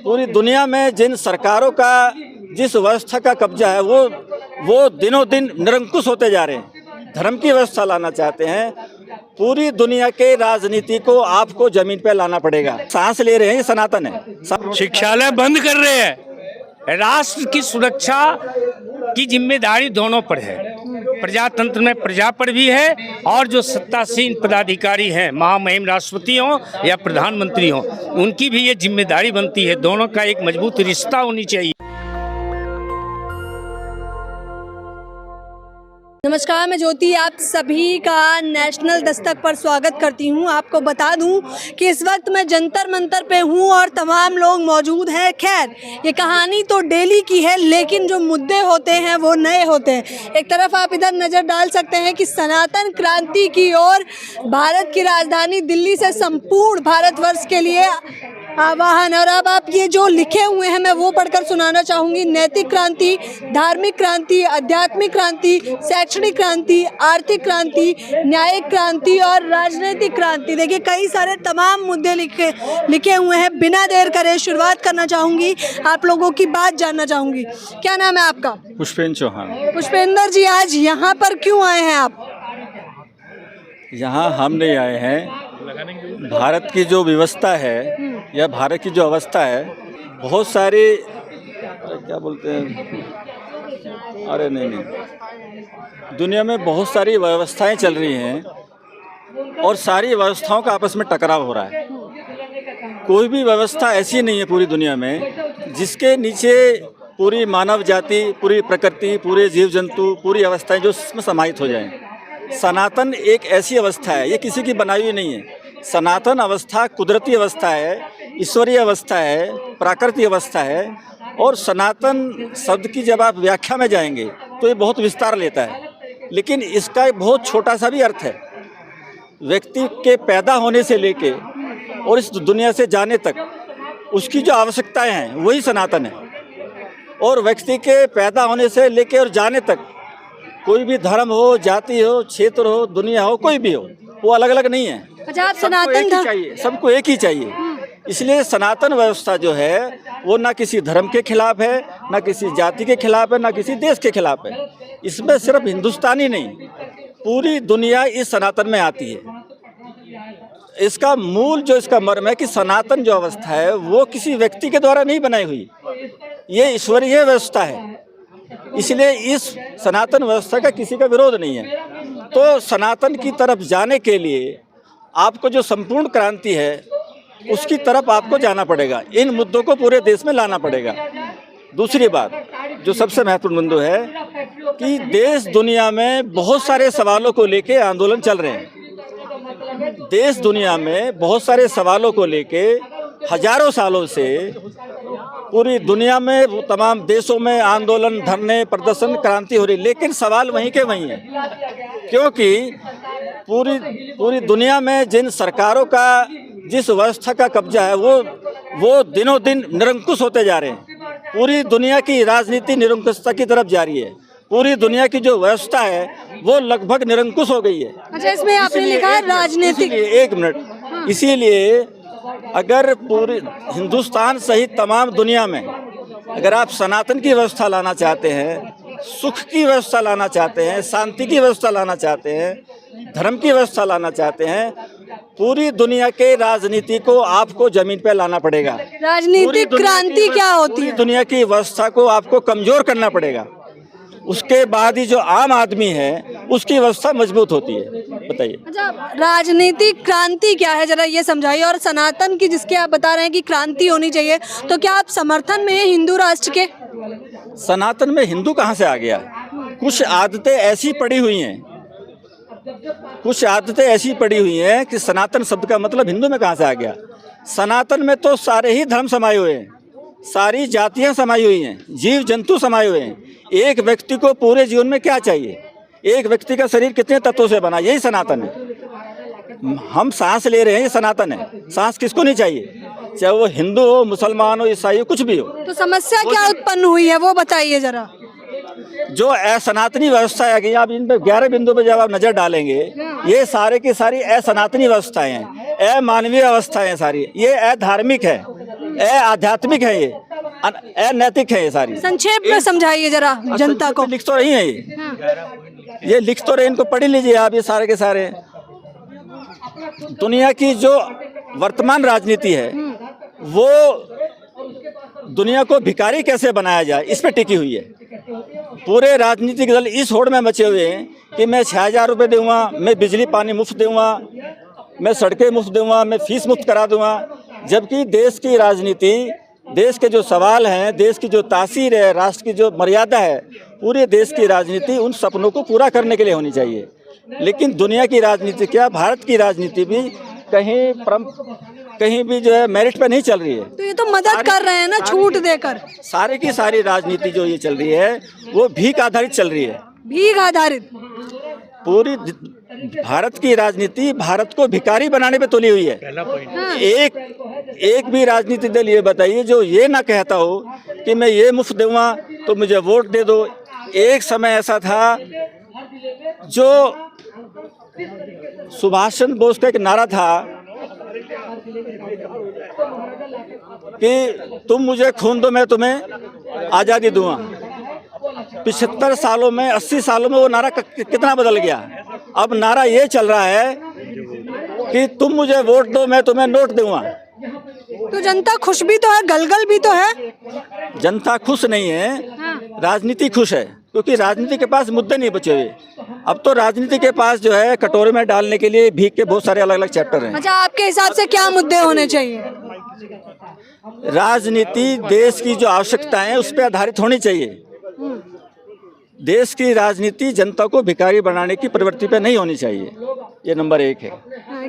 पूरी दुनिया में जिन सरकारों का जिस व्यवस्था का कब्जा है वो दिनों दिन निरंकुश होते जा रहे हैं। धर्म की व्यवस्था लाना चाहते हैं, पूरी दुनिया के राजनीति को आपको जमीन पे लाना पड़ेगा। सांस ले रहे हैं, ये सनातन है। शिक्षालय बंद कर रहे हैं। राष्ट्र की सुरक्षा की जिम्मेदारी दोनों पर है। प्रजातंत्र में प्रजा पर भी है और जो सत्तासीन पदाधिकारी हैं, महामहिम राष्ट्रपति हों या प्रधानमंत्री हों, उनकी भी ये जिम्मेदारी बनती है। दोनों का एक मजबूत रिश्ता होनी चाहिए। नमस्कार, मैं ज्योति आप सभी का नेशनल दस्तक पर स्वागत करती हूं। आपको बता दूं कि इस वक्त मैं जंतर मंतर पे हूं और तमाम लोग मौजूद हैं। खैर, ये कहानी तो डेली की है, लेकिन जो मुद्दे होते हैं वो नए होते हैं। एक तरफ आप इधर नज़र डाल सकते हैं कि सनातन क्रांति की ओर भारत की राजधानी दिल्ली से संपूर्ण भारतवर्ष के लिए आह्वान। और अब आप ये जो लिखे हुए हैं मैं वो पढ़कर सुनाना चाहूँगी। नैतिक क्रांति, धार्मिक क्रांति, आध्यात्मिक क्रांति, शैक्षणिक क्रांति, आर्थिक क्रांति, न्यायिक क्रांति और राजनीतिक क्रांति। देखिए, कई सारे तमाम मुद्दे लिखे हुए हैं। बिना देर करे शुरुआत करना चाहूँगी, आप लोगों की बात जानना चाहूँगी। क्या नाम है आपका? पुष्पेंद्र चौहान। पुष्पेंद्र जी, आज यहाँ पर क्यों आए हैं आप? यहाँ हम नहीं आए हैं, भारत की जो व्यवस्था है या भारत की जो अवस्था है, बहुत सारी क्या बोलते हैं, अरे नहीं, दुनिया में बहुत सारी व्यवस्थाएं चल रही हैं और सारी व्यवस्थाओं का आपस में टकराव हो रहा है। कोई भी व्यवस्था ऐसी नहीं है पूरी दुनिया में जिसके नीचे पूरी मानव जाति, पूरी प्रकृति, पूरे जीव जंतु, पूरी अवस्थाएं जो इसमें समाहित हो जाएं। सनातन एक ऐसी अवस्था है, ये किसी की बनाई हुई नहीं है। सनातन अवस्था कुदरती अवस्था है, ईश्वरीय अवस्था है, प्राकृतिक अवस्था है। और सनातन शब्द की जब आप व्याख्या में जाएंगे तो ये बहुत विस्तार लेता है, लेकिन इसका एक बहुत छोटा सा भी अर्थ है। व्यक्ति के पैदा होने से लेके और इस दुनिया से जाने तक उसकी जो आवश्यकताएं हैं वही सनातन है। और व्यक्ति के पैदा होने से लेके और जाने तक कोई भी धर्म हो, जाति हो, क्षेत्र हो, दुनिया हो, कोई भी हो, वो अलग अलग नहीं है। अच्छा, आप सनातन चाहिए, सबको एक ही चाहिए। इसलिए सनातन व्यवस्था जो है वो ना किसी धर्म के खिलाफ है, ना किसी जाति के खिलाफ है, ना किसी देश के खिलाफ है। इसमें सिर्फ हिंदुस्तानी नहीं, पूरी दुनिया इस सनातन में आती है। इसका मूल जो इसका मर्म है कि सनातन जो अवस्था है वो किसी व्यक्ति के द्वारा नहीं बनाई हुई, ये ईश्वरीय व्यवस्था है। इसलिए इस सनातन व्यवस्था का किसी का विरोध नहीं है। तो सनातन की तरफ जाने के लिए आपको जो संपूर्ण क्रांति है उसकी तरफ आपको जाना पड़ेगा। इन मुद्दों को पूरे देश में लाना पड़ेगा। दूसरी बात जो सबसे महत्वपूर्ण मुद्दा है कि देश दुनिया में बहुत सारे सवालों को लेके आंदोलन चल रहे हैं। देश दुनिया में बहुत सारे सवालों को लेके हजारों सालों से पूरी दुनिया में तमाम देशों में आंदोलन, धरने, प्रदर्शन, क्रांति हो रही, लेकिन सवाल वहीं के वहीं है। क्योंकि पूरी दुनिया में जिन सरकारों का जिस व्यवस्था का कब्जा है वो दिनों दिन निरंकुश होते जा रहे हैं। पूरी दुनिया की राजनीति निरंकुशता की तरफ जा रही है। पूरी दुनिया की जो व्यवस्था है वो लगभग निरंकुश हो गई है। अच्छा, इसमें आपने लिखा है राजनीतिक। एक मिनट, इसीलिए अगर पूरे हिंदुस्तान सहित तमाम दुनिया में अगर आप सनातन की व्यवस्था लाना चाहते हैं, सुख की व्यवस्था लाना चाहते हैं, शांति की व्यवस्था लाना चाहते हैं, धर्म की व्यवस्था लाना चाहते हैं, पूरी दुनिया के राजनीति को आपको जमीन पे लाना पड़ेगा। राजनीतिक क्रांति क्या होती है? दुनिया की व्यवस्था को आपको कमजोर करना पड़ेगा। उसके बाद ही जो आम आदमी है उसकी व्यवस्था मजबूत होती है। बताइए। अच्छा, राजनीतिक क्रांति क्या है, जरा ये समझाइए। और सनातन की जिसके आप बता रहे हैं कि क्रांति होनी चाहिए, तो क्या आप समर्थन में हैं हिंदू राष्ट्र के? सनातन में हिंदू कहाँ से आ गया? कुछ आदतें ऐसी पड़ी हुई हैं कि सनातन शब्द का मतलब हिंदू में कहाँ से आ गया? सनातन में तो सारे ही धर्म समाये हुए हैं, सारी जातियां समाई हुई हैं, जीव जंतु समाये हुए हैं। एक व्यक्ति को पूरे जीवन में क्या चाहिए? एक व्यक्ति का शरीर कितने तत्वों से बना, यही सनातन है। हम सांस ले रहे हैं, ये सनातन है। सांस किसको नहीं चाहिए? चाहे वो हिंदू हो, मुसलमान हो, ईसाई हो, कुछ भी हो। तो समस्या क्या उत्पन्न हुई है वो बताइए जरा। जो असनातनी व्यवस्था है, आप इन पे 11 बिंदु पे जब आप नजर डालेंगे, ये सारे की सारी असनातनी व्यवस्थाएं हैं, अमानवीय अवस्थाएं हैं सारी, ये अधार्मिक है। आध्यात्मिक है, ये अनैतिक है, ये सारी। संक्षेप में समझाइए जरा जनता को। लिख तो रही है ये लिख तो रहे, इनको पढ़ लीजिए आप, ये सारे के सारे। दुनिया की जो वर्तमान राजनीति है वो दुनिया को भिखारी कैसे बनाया जाए इस पे टिकी हुई है। पूरे राजनीतिक दल इस होड़ में मचे हुए हैं कि मैं 6,000 रुपये दूंगा, मैं बिजली पानी मुफ्त दूंगा, मैं सड़कें मुफ्त दूंगा, मैं फीस मुफ्त करा दूंगा। जबकि देश की राजनीति, देश के जो सवाल हैं, देश की जो तासीर है, राष्ट्र की जो मर्यादा है, पूरे देश की राजनीति उन सपनों को पूरा करने के लिए होनी चाहिए। लेकिन दुनिया की राजनीति क्या, भारत की राजनीति भी कहीं भी जो है मेरिट पे नहीं चल रही है। तो ये तो मदद कर रहे हैं ना, छूट देकर। सारी की सारी राजनीति जो ये चल रही है वो भीख आधारित चल रही है। भीख आधारित? पूरी भारत की राजनीति भारत को भिखारी बनाने पे तुली हुई है। हाँ। एक भी राजनीतिक दल ये बताइए जो ये ना कहता हो कि मैं ये मुफ्त दूंगा तो मुझे वोट दे दो। एक समय ऐसा था जो सुभाष चंद्र बोस का एक नारा था कि तुम मुझे खून दो मैं तुम्हें आज़ादी दूंगा। 75 सालों में, 80 सालों में वो नारा कितना बदल गया। अब नारा ये चल रहा है कि तुम मुझे वोट दो मैं तुम्हें नोट दूंगा। तो जनता खुश भी तो है, गलगल भी तो है। जनता खुश नहीं है, राजनीति खुश है, क्योंकि राजनीति के पास मुद्दे नहीं बचे हुए। अब तो राजनीति के पास जो है कटोरे में डालने के लिए भीख के बहुत सारे अलग अलग चैप्टर हैं। अच्छा, आपके हिसाब से क्या मुद्दे होने चाहिए? राजनीति देश की जो आवश्यकताएं हैं उस पर आधारित होनी चाहिए। देश की राजनीति जनता को भिखारी बनाने की प्रवृत्ति पे नहीं होनी चाहिए। ये नंबर 1 है।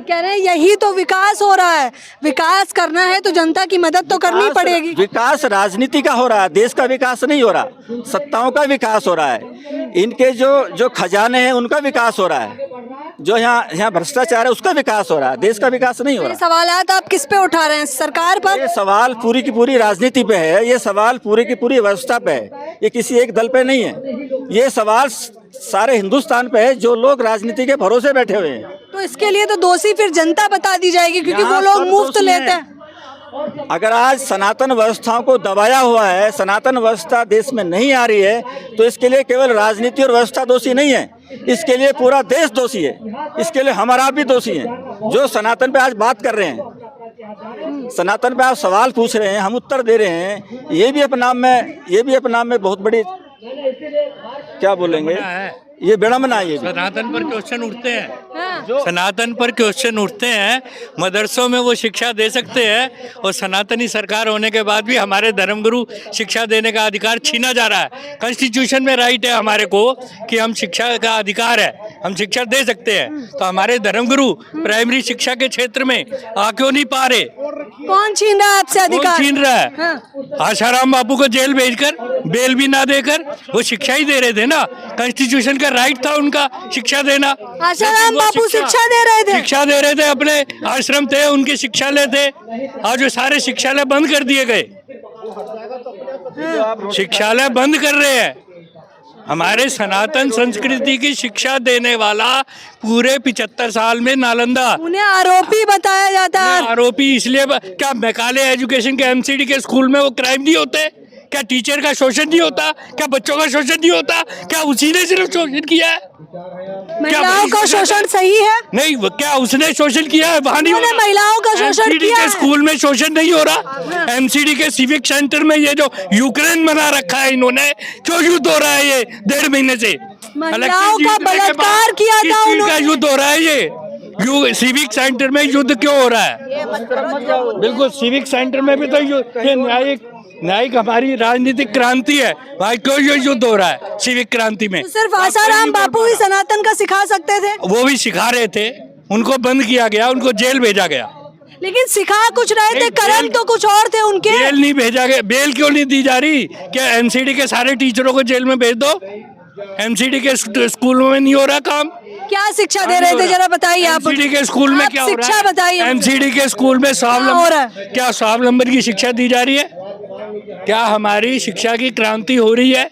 कह रहे हैं यही तो विकास हो रहा है। विकास करना है तो जनता की मदद तो करनी पड़ेगी। विकास राजनीति का हो रहा है, देश का विकास नहीं हो रहा। सत्ताओं का विकास हो रहा है, इनके जो खजाने हैं उनका विकास हो रहा है, जो यहाँ भ्रष्टाचार है उसका विकास हो रहा है, देश का विकास नहीं हो रहा। ये सवालात आप किस पे उठा रहे हैं? सरकार पर? ये सवाल पूरी की पूरी राजनीति पे है, ये सवाल पूरी की पूरी व्यवस्था पे है, ये किसी एक दल पे नहीं है। ये सवाल सारे हिंदुस्तान पे है, जो लोग राजनीति के भरोसे बैठे हुए हैं। तो इसके लिए तो दोषी फिर जनता बता दी जाएगी, क्योंकि वो लोग मुफ्त लेते हैं। अगर आज सनातन व्यवस्थाओं को दबाया हुआ है, सनातन व्यवस्था देश में नहीं आ रही है, तो इसके लिए केवल राजनीति और व्यवस्था दोषी नहीं है, इसके लिए पूरा देश दोषी है। इसके लिए हम आप भी दोषी हैं, जो सनातन पे आज बात कर रहे हैं, सनातन पे आप सवाल पूछ रहे हैं, हम उत्तर दे रहे हैं। ये भी अपने आप में बहुत बड़ी, क्या बोलेंगे, ये विडम्बना है। ये सनातन पर क्वेश्चन उठते हैं। हाँ। सनातन पर क्वेश्चन उठते हैं। मदरसों में वो शिक्षा दे सकते हैं, और सनातनी सरकार होने के बाद भी हमारे धर्मगुरु शिक्षा देने का अधिकार छीना जा रहा है। कॉन्स्टिट्यूशन में राइट है हमारे को कि हम शिक्षा का अधिकार है, हम शिक्षा दे सकते हैं। तो हमारे धर्मगुरु प्राइमरी शिक्षा के क्षेत्र में आ क्यों नहीं पा रहे? कौन छीन रहा है आपसे अधिकार? छीन रहा है? हाँ। आशाराम बापू को जेल भेजकर, बेल भी ना देकर वो शिक्षा ही दे रहे थे ना। कॉन्स्टिट्यूशन का राइट था उनका शिक्षा देना। आशाराम बापू शिक्षा दे रहे थे? शिक्षा दे रहे थे, अपने आश्रम थे, उनके शिक्षालय थे। आज वो सारे शिक्षालय बंद कर दिए गए। शिक्षालय बंद कर रहे हैं। हमारे सनातन संस्कृति की शिक्षा देने वाला पूरे 75 साल में नालंदा, उन्हें आरोपी बताया जाता है। आरोपी इसलिए क्या मेघालय एजुकेशन के एमसीडी के स्कूल में वो क्राइम नहीं होते? क्या टीचर का शोषण नहीं होता? क्या बच्चों का शोषण नहीं होता? क्या उसी ने सिर्फ शोषण किया है? महिलाओं का शोषण सही है? नहीं, क्या उसने शोषण किया है? वहाँ नहीं हो रहा। महिलाओं का शोषण किया है। स्कूल में शोषण नहीं हो रहा। एमसीडी के सिविक सेंटर में ये जो यूक्रेन बना रखा है इन्होंने, क्यों युद्ध हो रहा है? ये 1.5 महीने से महिलाओं का बलात्कार किया था उन्होंने। युद्ध हो रहा है ये सिविक सेंटर में युद्ध क्यों हो रहा है? बिल्कुल, सिविक सेंटर में भी तो ये न्यायिक हमारी राजनीतिक क्रांति है, भाई क्यों ये युद्ध हो रहा है सिविक क्रांति में? तो सिर्फ आसाराम बापू ही सनातन का सिखा सकते थे? वो भी सिखा रहे थे, उनको बंद किया गया, उनको जेल भेजा गया। लेकिन सिखा कुछ रहे थे, कर्म तो कुछ और थे उनके। जेल नहीं भेजा गया। बेल क्यों नहीं दी जा रही? क्या एमसीडी के सारे टीचरों को जेल में भेज दो? एमसीडी के स्कूलों में नहीं हो रहा काम? क्या शिक्षा दे रहे थे जरा बताइए आप। एमसीडी के स्कूल में क्या हो रहा है? शिक्षा बताइए। एमसीडी के स्कूल में क्या स्वावलंबन की शिक्षा दी जा रही है? क्या हमारी शिक्षा की क्रांति हो रही है?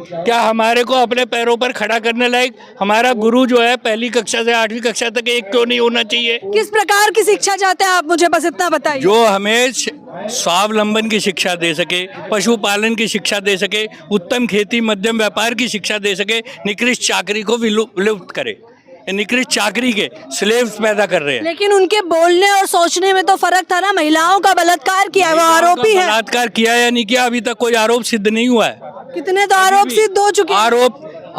क्या हमारे को अपने पैरों पर खड़ा करने लायक हमारा गुरु जो है 1ली कक्षा से 8वीं कक्षा तक एक क्यों नहीं होना चाहिए? किस प्रकार की शिक्षा चाहते हैं आप, मुझे बस इतना बताइए। जो हमें स्वावलंबन की शिक्षा दे सके, पशुपालन की शिक्षा दे सके, उत्तम खेती मध्यम व्यापार की शिक्षा दे सके, निकृष्ट चाकरी को विलुप्त करे। निकृष्ट चाकरी के स्लेव्स पैदा कर रहे हैं। लेकिन उनके बोलने और सोचने में तो फर्क था ना। महिलाओं का बलात्कार किया है, वो आरोपी है। बलात्कार किया या नहीं किया अभी तक कोई आरोप सिद्ध नहीं हुआ है। कितने तो आरोप सिद्ध हो चुके हैं।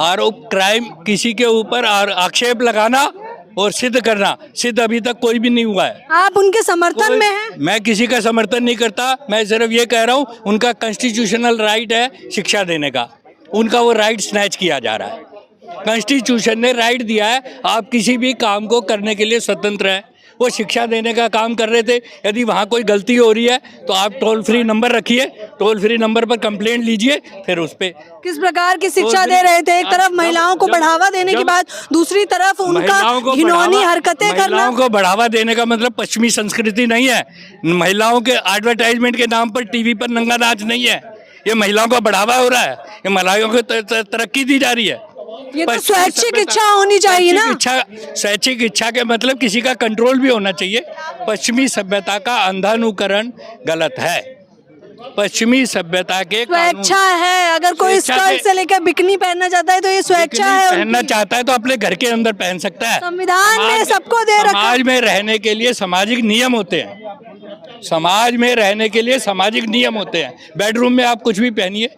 आरोप क्राइम किसी के ऊपर आक्षेप लगाना और सिद्ध करना, सिद्ध अभी तक कोई भी नहीं हुआ है। आप उनके समर्थन में हैं? मैं किसी का समर्थन नहीं करता, मैं सिर्फ ये कह रहा हूँ उनका कॉन्स्टिट्यूशनल राइट है शिक्षा देने का, उनका वो राइट स्नैच किया जा रहा है। कॉन्स्टिट्यूशन ने राइट दिया है, आप किसी भी काम को करने के लिए स्वतंत्र हैं। वो शिक्षा देने का काम कर रहे थे, यदि वहाँ कोई गलती हो रही है तो आप टोल फ्री नंबर रखिए, टोल फ्री नंबर पर कंप्लेंट लीजिए, फिर उस पे किस प्रकार की शिक्षा दे रहे थे? एक तरफ महिलाओं को बढ़ावा देने की बात, दूसरी तरफ उनका घिनौनी हरकतें करना। महिलाओं को बढ़ावा देने का मतलब पश्चिमी संस्कृति नहीं है। महिलाओं के एडवर्टाइजमेंट के नाम पर टीवी पर नंगा नाच नहीं है, ये महिलाओं को बढ़ावा हो रहा है, ये महिलाओं को तरक्की दी जा रही है। ये तो स्वैच्छिक इच्छा होनी चाहिए ना। स्वैच्छिक इच्छा के मतलब किसी का कंट्रोल भी होना चाहिए। पश्चिमी सभ्यता का अंधानुकरण गलत है। पश्चिमी सभ्यता के स्वेच्छा है, अगर कोई स्कर्ट से लेकर बिकनी पहनना चाहता है तो ये स्वेच्छा है। पहनना चाहता है तो अपने घर के अंदर पहन सकता है। संविधान ने सबको दे रखा है। समाज में रहने के लिए सामाजिक नियम होते हैं, समाज में रहने के लिए सामाजिक नियम होते हैं। बेडरूम में आप कुछ भी पहनिए,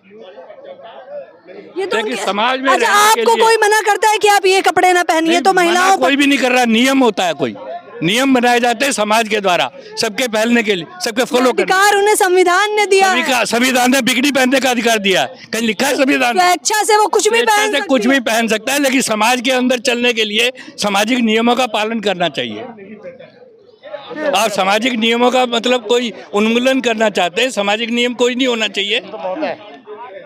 ये तो समाज में अच्छा, आपको कोई मना करता है कि आप ये कपड़े ना पहनिए? तो महिलाओं कोई भी नहीं कर रहा, नियम होता है, कोई नियम बनाए जाते हैं समाज के द्वारा सबके पहनने के लिए, सबके फॉलो करने का अधिकार उन्हें संविधान ने दिया है। संविधान ने बिगड़ी पहनने का अधिकार दिया है, कहीं लिखा है संविधान? स्वेच्छा से वो कुछ भी पहन सकता है, लेकिन समाज के अंदर चलने के लिए सामाजिक नियमों का पालन करना चाहिए। आप सामाजिक नियमों का मतलब कोई उन्मूलन करना चाहते हैं, सामाजिक नियम कोई नहीं होना चाहिए,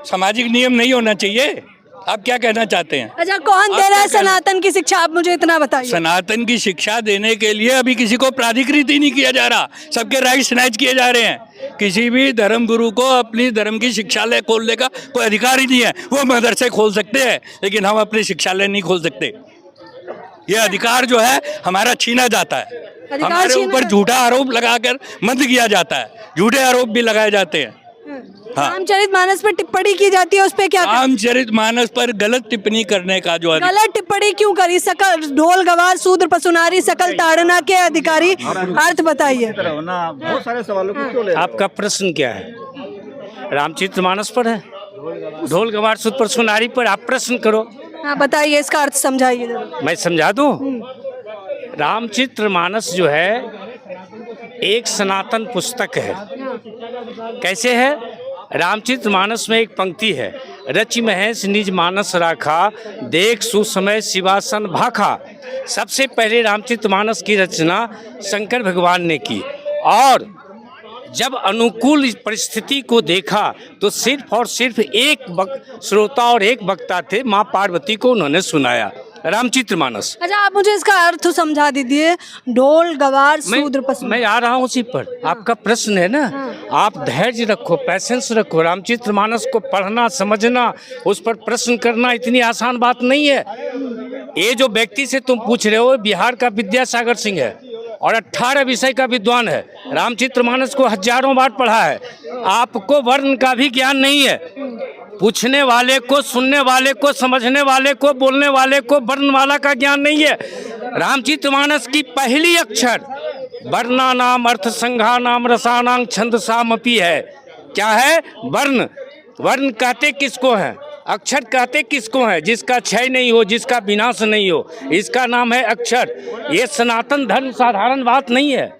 सामाजिक नियम नहीं होना चाहिए। आप क्या कहना चाहते हैं? अच्छा, कौन दे रहा है सनातन की शिक्षा, आप मुझे इतना बताइए। सनातन की शिक्षा देने के लिए अभी किसी को प्राधिकृत ही नहीं किया जा रहा, सबके राइट स्नैच किए जा रहे हैं। किसी भी धर्म गुरु को अपनी धर्म की शिक्षालय खोलने का कोई अधिकार ही नहीं है। वो मदरसे खोल सकते हैं, लेकिन हम अपने शिक्षालय नहीं खोल सकते। ये अधिकार जो है हमारा छीना जाता है, हमारे ऊपर झूठा आरोप लगाकर बंद किया जाता है, झूठे आरोप भी लगाए जाते हैं। हाँ। रामचरितमानस पर टिप्पणी की जाती है, उस पे क्या? रामचरितमानस पर गलत टिप्पणी करने का जो गलत टिप्पणी क्यों करी? सकल ढोल गवार शूद्र पशुनारी सकल ताड़ना के अधिकारी, अर्थ बताइए। बहुत सारे सवालों को क्यों ले रहे हो? आपका प्रश्न क्या है? रामचरितमानस पर है, ढोल गवार शूद्र पशुनारी पर आप प्रश्न करो। हाँ बताइए, इसका अर्थ समझाइए। मैं समझा दूं। रामचरितमानस जो है एक सनातन पुस्तक है। कैसे है? रामचरितमानस में एक पंक्ति है, रचि महेश निज मानस राखा, देख सुसमय शिवासन भाखा। सबसे पहले रामचरितमानस की रचना शंकर भगवान ने की, और जब अनुकूल परिस्थिति को देखा तो सिर्फ और सिर्फ एक श्रोता और एक वक्ता थे, माँ पार्वती को उन्होंने सुनाया रामचरितमानस। अच्छा, आप मुझे इसका अर्थ समझा दीजिए। ढोल गवार शूद्र पशु। मैं आ रहा हूँ उसी पर। आपका प्रश्न है ना, आप धैर्य रखो, पैसेंस रखो। रामचरितमानस को पढ़ना, समझना, उस पर प्रश्न करना इतनी आसान बात नहीं है। ये जो व्यक्ति से तुम पूछ रहे हो, बिहार का विद्यासागर सिंह है और 18 विषय का विद्वान है। रामचरितमानस को हजारों बार पढ़ा है। आपको वर्ण का भी ज्ञान नहीं है। पूछने वाले को, सुनने वाले को, समझने वाले को, बोलने वाले को वर्णमाला का ज्ञान नहीं है। रामचरितमानस की पहली अक्षर वर्णा नाम अर्थ संघा नाम रसानां छंदसामपि है। क्या है? वर्ण। वर्ण कहते किसको है? अक्षर कहते किसको है? जिसका क्षय नहीं हो, जिसका विनाश नहीं हो, इसका नाम है अक्षर। ये सनातन धर्म साधारण बात नहीं है।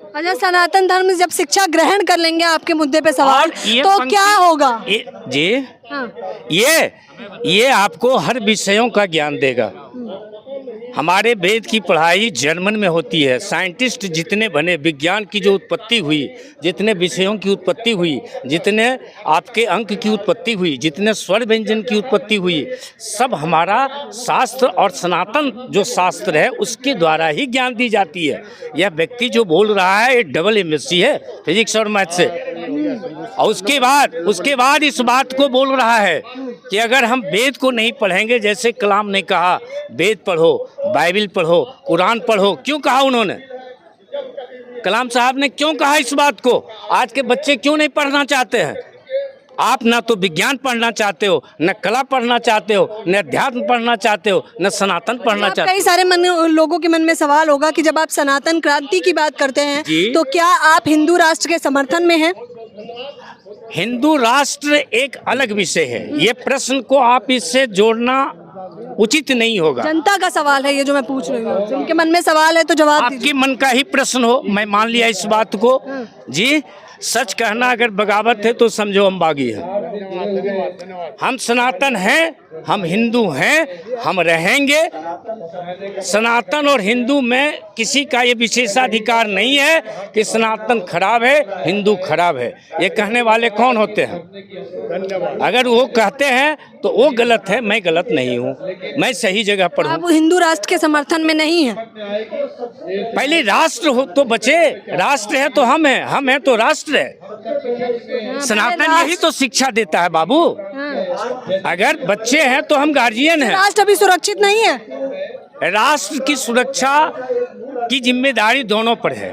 अच्छा, सनातन धर्म जब शिक्षा ग्रहण कर लेंगे, आपके मुद्दे पे सवाल, तो क्या होगा? जी हाँ। ये आपको हर विषयों का ज्ञान देगा। हमारे वेद की पढ़ाई जर्मन में होती है। साइंटिस्ट जितने बने, विज्ञान की जो उत्पत्ति हुई, जितने विषयों की उत्पत्ति हुई, जितने आपके अंक की उत्पत्ति हुई, जितने स्वर व्यंजन की उत्पत्ति हुई, सब हमारा शास्त्र और सनातन जो शास्त्र है उसके द्वारा ही ज्ञान दी जाती है। यह व्यक्ति जो बोल रहा है ये डबल MSc है, फिजिक्स और मैथ से। और उसके बाद इस बात को बोल रहा है कि अगर हम वेद को नहीं पढ़ेंगे, जैसे कलाम ने कहा वेद पढ़ो, बाइबल पढ़ो, कुरान पढ़ो, क्यों कहा उन्होंने? कलाम साहब ने क्यों कहा इस बात को? आज के बच्चे क्यों नहीं पढ़ना चाहते हैं? आप ना तो विज्ञान पढ़ना चाहते हो, न कला पढ़ना चाहते हो, न अध्यात्म पढ़ना चाहते हो, न सनातन पढ़ना चाहते कई सारे लोगों के मन में सवाल होगा कि जब आप सनातन क्रांति की बात करते हैं तो क्या आप हिंदू राष्ट्र के समर्थन में हैं? हिंदू राष्ट्र एक अलग विषय है, ये प्रश्न को आप इससे जोड़ना उचित नहीं होगा। जनता का सवाल है ये जो मैं पूछ रही हूँ, उनके मन में सवाल है तो जवाब आपके मन का ही प्रश्न हो, मैं मान लिया इस बात को। जी, सच कहना अगर बगावत है तो समझो हम बागी हैं। हम सनातन हैं, हम हिंदू हैं, हम रहेंगे। सनातन और हिंदू में किसी का ये विशेषाधिकार नहीं है कि सनातन खराब है, हिंदू खराब है। ये कहने वाले कौन होते हैं? अगर वो कहते हैं तो वो गलत है, मैं गलत नहीं हूँ, मैं सही जगह पर हूँ। आप हिंदू राष्ट्र के समर्थन में नहीं है? पहले राष्ट्र हो तो बचे, राष्ट्र है तो हम हैं तो राष्ट्र है। सनातन यही तो शिक्षा देता है बाबू। अगर बच्चे हैं तो हम गार्जियन हैं। राष्ट्र अभी सुरक्षित नहीं है। राष्ट्र की सुरक्षा की जिम्मेदारी दोनों पर है।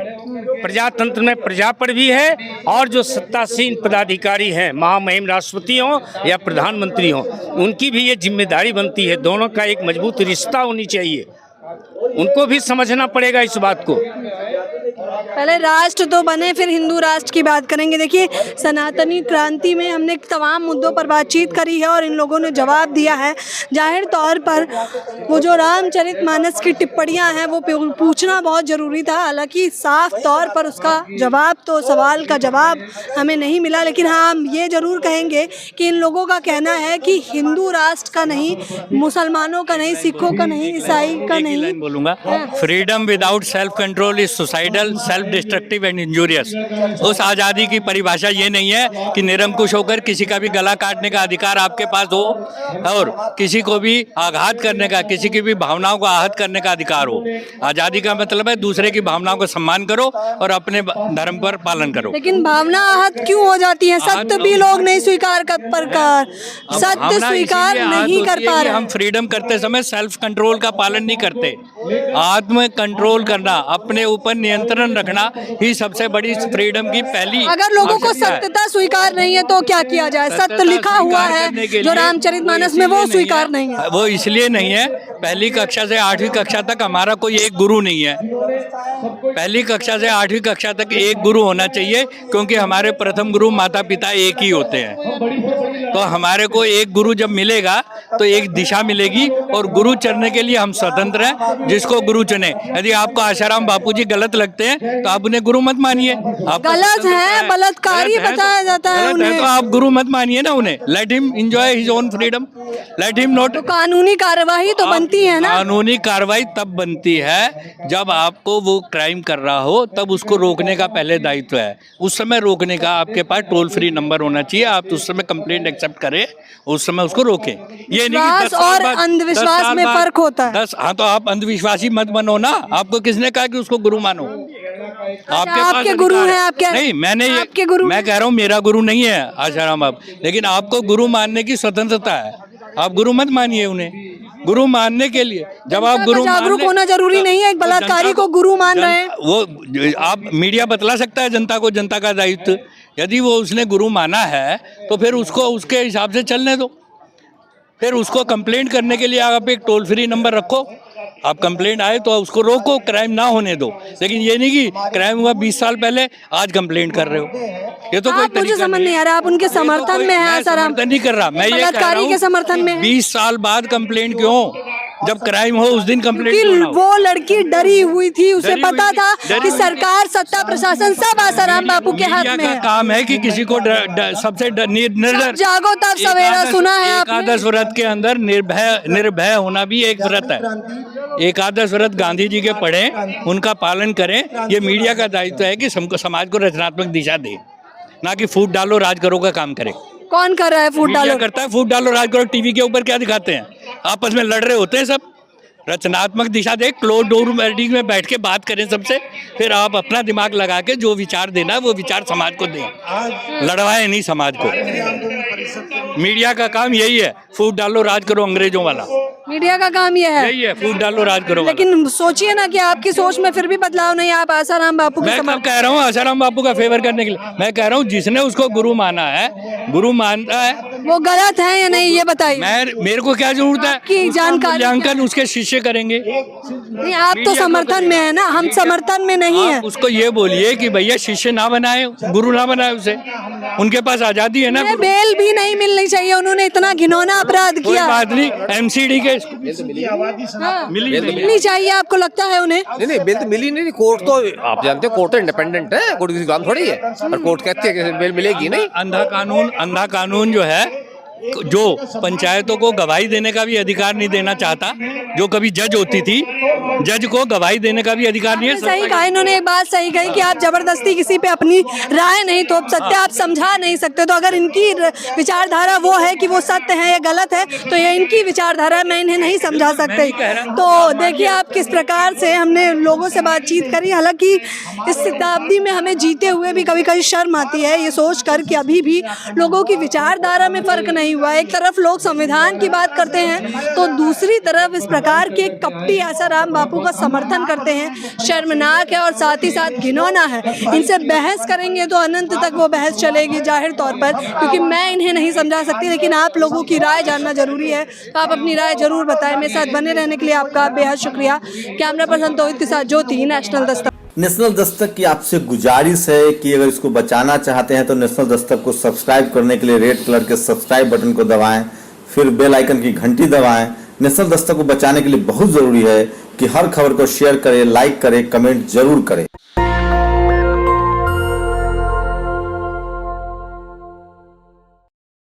प्रजातंत्र में प्रजा पर भी है, और जो सत्तासीन पदाधिकारी हैं, महामहिम राष्ट्रपति हों या प्रधानमंत्री हों, उनकी भी ये जिम्मेदारी बनती है। दोनों का एक मजबूत रिश्ता होनी चाहिए, उनको भी समझना पड़ेगा इस बात को। पहले राष्ट्र तो बने, फिर हिंदू राष्ट्र की बात करेंगे। देखिए, सनातनी क्रांति में हमने तमाम मुद्दों पर बातचीत करी है और इन लोगों ने जवाब दिया है। जाहिर तौर पर वो जो रामचरितमानस की टिप्पणियां हैं वो पूछना बहुत ज़रूरी था। हालांकि साफ तौर पर उसका जवाब, तो सवाल का जवाब हमें नहीं मिला। लेकिन हाँ, हम ये ज़रूर कहेंगे कि इन लोगों का कहना है कि हिंदू राष्ट्र का नहीं, मुसलमानों का नहीं, सिखों का नहीं, ईसाई का नहीं। बोलूंगा, freedom without self control is suicidal, self destructive and injurious. उस आज़ादी की परिभाषा ये नहीं है कि निरंकुश होकर किसी का भी गला काटने का अधिकार आपके पास हो और किसी को भी आघात करने का, किसी की भी भावनाओं को आहत करने का अधिकार हो। आज़ादी का मतलब है दूसरे की भावनाओं को सम्मान करो और अपने धर्म पर पालन करो। लेकिन भावना आहत क्यों हो जाती है? सत्य भी लोग नहीं स्वीकार कर सत्य स्वीकार नहीं कर पा रहे। हम फ्रीडम करते समय सेल्फ कंट्रोल का पालन नहीं करते। आत्म कंट्रोल करना, अपने ऊपर नियंत्रण रखना ही सबसे बड़ी फ्रीडम की पहली। अगर लोगों को सत्यता स्वीकार नहीं है तो क्या किया जाए? सत्य लिखा हुआ है जो रामचरितमानस में, वो स्वीकार नहीं है। वो इसलिए नहीं है, पहली कक्षा से 8वीं कक्षा तक हमारा कोई एक गुरु नहीं है। पहली कक्षा से 8वीं कक्षा तक एक गुरु होना चाहिए, क्योंकि हमारे प्रथम गुरु माता पिता एक ही होते हैं। तो हमारे को एक गुरु जब मिलेगा तो एक दिशा मिलेगी, और गुरु चुनने के लिए हम स्वतंत्र हैं, जिसको गुरु चुने। यदि आपको आशाराम बापूजी गलत लगते हैं तो आप उन्हें गुरु मत मानिए। गलत है, बलात्कारी बताया जाता है उन्हें, तो आप गुरु मत मानिए ना उन्हें। Let him enjoy his own freedom, let him not. तो कानूनी कार्रवाई तो बनती है ना? कानूनी कार्रवाई तब बनती है जब आपको वो क्राइम कर रहा हो, तब उसको रोकने का पहले दायित्व है। उस समय रोकने का आपके पास टोल फ्री नंबर होना चाहिए। आप उस समय कंप्लेंट एक्सेप्ट करें, उस समय उसको रोकें। ये नहीं कि 10 साल और बाद, अंधविश्वास में फर्क होता है। हाँ, तो आप अंधविश्वासी मत बनो ना। आपको किसने कहा कि उसको गुरु मानो? आपके गुरु हैं, आप क्या? नहीं, आपके गुरु, मैं कह रहा हूँ मेरा गुरु नहीं है आशाराम बाप, लेकिन आपको गुरु मानने की स्वतंत्रता है। आप गुरु मत मानिए उन्हें। गुरु मानने के लिए जब आप गुरु जागरूक होना जरूरी नहीं है। एक बलात्कारी को गुरु मान रहे हैं, वो आप मीडिया बतला सकता है जनता को, जनता का दायित्व। यदि वो उसने गुरु माना है तो फिर उसको उसके हिसाब से चलने दो। फिर उसको कंप्लेंट करने के लिए आप एक टोल फ्री नंबर रखो। आप कंप्लेंट आए तो उसको रोको, क्राइम ना होने दो। लेकिन ये नहीं कि क्राइम हुआ 20 साल पहले, आज कंप्लेंट कर रहे हो। ये तो कोई तरीका मुझे समझ नहीं आ रहा। आप उनके समर्थन में हैं सर? समर्थन नहीं कर रहा मैं, ये कह रहा हूं के समर्थन में 20 साल बाद कंप्लेंट क्यों? जब क्राइम हो उस दिन कंप्लेंट। वो लड़की डरी हुई थी, उसे पता था कि सरकार, सत्ता, प्रशासन सब आसाराम बापू के हाथ में है। काम है कि किसी को सबसे निर्डर जागो तब सवेरा, सुना है आपने? एकादश व्रत के अंदर निर्भय होना भी एक व्रत है। एकादश व्रत गांधी जी के पढ़ें, उनका पालन करें। ये मीडिया का दायित्व है कि समाज को रचनात्मक दिशा दे, ना कि फूट डालो राज करो का काम करे। कौन कर रहा है फूट डालो? करता है फूट डालो राज करो। टीवी के ऊपर क्या दिखाते हैं? आपस में लड़ रहे होते हैं सब। रचनात्मक दिशा दे, क्लोज डोर मीटिंग में बैठ के बात करें सबसे, फिर आप अपना दिमाग लगा के जो विचार देना है वो विचार समाज को दें, लड़वाए नहीं समाज को। मीडिया का काम यही है, फूट डालो राज करो अंग्रेजों वाला, मीडिया का काम ये है। यही है, फूट डालो राज करो वाला। लेकिन सोचिए ना कि आपकी सोच में फिर भी बदलाव नहीं, आप आसाराम बापू के मैं कब समर्थक। कह रहा हूँ आसाराम बापू का फेवर करने के लिए, मैं कह रहा हूँ जिसने उसको गुरु माना है, गुरु मानता है, वो गलत है या नहीं ये बताइए। मेरे को क्या जरूरत है, आपकी जानकारी मूल्यांकन उसके शिष्य करेंगे। नहीं, आप तो समर्थन में है ना, हम समर्थन में नहीं है। आप उसको ये बोलिए कि भैया शिष्य ना बनाए, गुरु ना बनाए उसे, उनके पास आजादी है ना। उन्हें बेल भी नहीं मिलनी चाहिए, उन्होंने इतना घिनौना अपराध कोई किया। बात नहीं, एमसीडी के हाँ, मिली मिलनी चाहिए, आपको लगता है उन्हें? नहीं बेल तो मिली नहीं, कोर्ट तो आप जानते हो कोर्ट तो इंडिपेंडेंट है, कोर्ट किसी काम थोड़ी है, पर कोर्ट कहती है कि बेल मिलेगी नहीं। अंधा कानून जो है, जो पंचायतों को गवाही देने का भी अधिकार नहीं देना चाहता, जो कभी जज होती थी, जज को गवाही देने का भी अधिकार नहीं है। सही कहा इन्होंने, एक बात सही कही कि आप जबरदस्ती किसी पे अपनी राय नहीं थोप सकते, आप समझा नहीं सकते। तो अगर इनकी विचारधारा वो है कि वो सत्य है या गलत है, तो ये इनकी विचारधारा है, मैं इन्हें नहीं समझा सकते। तो देखिए आप किस प्रकार से हमने लोगों से बातचीत करी। हालांकि इस शताब्दी में हमें जीते हुए भी कभी कभी शर्म आती है ये सोच कर कि अभी भी लोगों की विचारधारा में फर्क नहीं हुआ। एक तरफ लोग संविधान की बात करते हैं तो दूसरी तरफ इस प्रकार के कपटी आसाराम बापू का समर्थन करते हैं। शर्मनाक है और साथ ही साथ घिनौना है। इनसे बहस करेंगे तो अनंत तक वो बहस चलेगी जाहिर तौर पर, क्योंकि मैं इन्हें नहीं समझा सकती। लेकिन आप लोगों की राय जानना जरूरी है, तो आप अपनी राय जरूर बताएं। मेरे साथ बने रहने के लिए आपका बेहद शुक्रिया। कैमरा पर्सन तौहीद के साथ ज्योति, नेशनल दस्तक। नेशनल दस्तक की आपसे गुजारिश है कि अगर इसको बचाना चाहते हैं तो नेशनल दस्तक को सब्सक्राइब करने के लिए रेड कलर के सब्सक्राइब बटन को दबाएं, फिर बेल आइकन की घंटी दबाएं। नेशनल दस्तक को बचाने के लिए बहुत जरूरी है कि हर खबर को शेयर करें, लाइक करें, कमेंट जरूर करें।